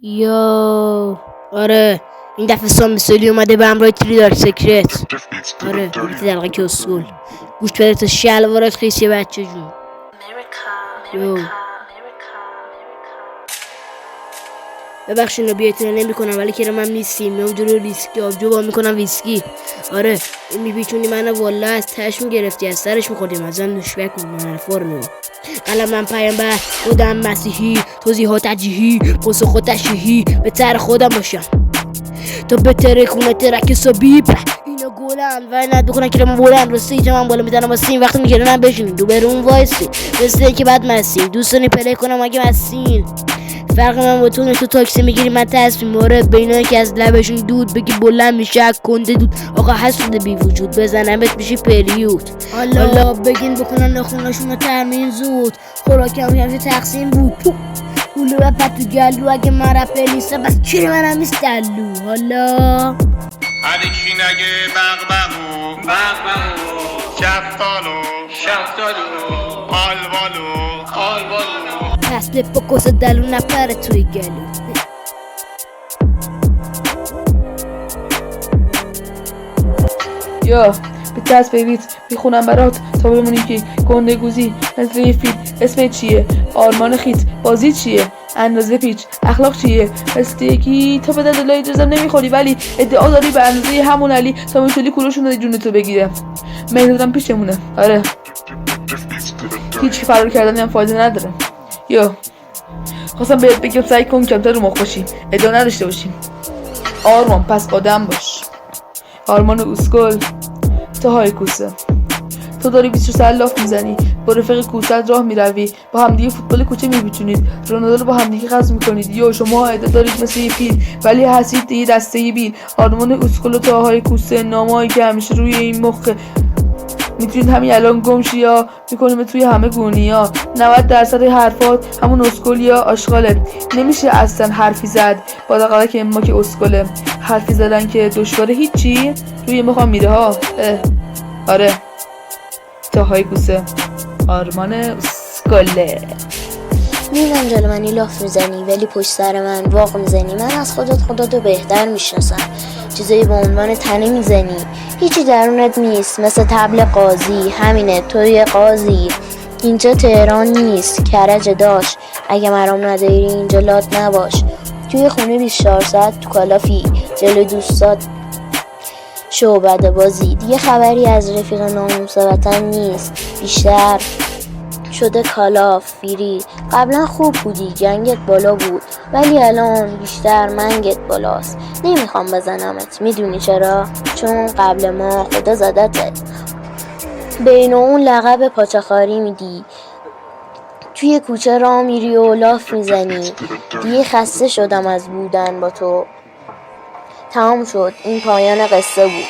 یا آره این دفعه سامیسولی اومده به همراه تریدار سکرت. آره بیت دلقه که اصول گوشت بده تا شلوارت خیسیه بچه جون. یو ببخشید بیایتونه نمی کنم ولی که من نیستیم میام جلو ریسکی آبجو با میکنم ویسکی. آره این میپیچونی منو والا از تش میگرفتی از سرش میخوردیم ازم نوشبه کن من فرمو قلم من پیامبر خودم مسیحی توضیحات عجیحی پاسخ تشریحی به تر خودم باشم تا بتره خونه ترک سابیب اینا گلن و نه دخونن که من بولن راسته ایجا من بالا میدنم واسه وقتی میگرنم بشینین دو برون وایسی مثل که بعد مسین دوستانی پلی کنم اگه مسین فرق من با تو تاکسی میگیری من تصمیم مورد بینایی که از لبشون دود بگی بلند میشه کنده دود آقا حسود بی وجود بزنمت میشی پریود حالا بگین بکنن نخوناشون رو ترمین زود خوراکم همیشه تقسیم بود پولو و پتو گلو اگه من رپر نیستم بس چیره منم نیست دلو حالا علیکی نگه بغبغو شفتالو آلبالو پس لپ و کس دلو نپره توی گلو یا به دست بیویت میخونم برات تا بمونی که گنده گوزی مثل یه فیل اسم چیه آرمان خیت بازی چیه اندازه پیچ اخلاق چیه مثل یکی تا به درد لای جزم نمیخوری ولی ادعا داری به اندازه همون علی تا میشدی کلوشون دادی جونتو بگیره مهدادم پیشمونه. آره هیچ فرار کردنی هم فایده نداره. یا خواستم بهت بگم سعی کن کمتر رو مخ باشی ادعا نداشته باشیم. آرمان پس آدم باش. آرمان اسکل تو های کوسه تو داری 24 لاف میزنی با رفیق کوسه راه میروی با همدیگه فوتبال کوچه میپیچونید رونالدو رو با همدیگه غصب میکنید یا شما عده دارید مثل یه فیل ولی هستید یه دسته بیل. آرمان اسکل و تو های کوسه نامایی که همیشه روی این مخ میتونید همین الان گمشی یا میکنیم توی همه گونیا 90% حرفات همون اسکل یا آشغاله نمیشه اصلا حرفی زد با دقیقه که ما که اسکله حرفی زدن که دشواره هیچی روی مخوام میره ها. آره تا های کوسه آرمان اسکله میدونم جلو منی لاف میزنی ولی پشت سر من واق میزنی من از خودتو بهتر میشناسم چیزایی به عنوان تنه میزنی هیچی درونت نیست مثل طبل قاضی همینه توی قاضی اینجا تهران نیست کرج داشت اگه مرام نداری اینجا لات نباش توی خونه 24 ساعت تو کالافی جلو دوستات شعبده بازی دیگه خبری از رفیق ناموس وطن نیست بیشتر شده کالاف فیری قبلا خوب بودی جنگت بالا بود ولی الان بیشتر منگت بالاست نمیخوام بزنمت میدونی چرا؟ چون قبل ما خدا زدته بین اون لقب پاچخاری میدی توی کوچه را میری و لاف میزنی دیگه خسته شدم از بودن با تو تمام شد این پایان قصه بود.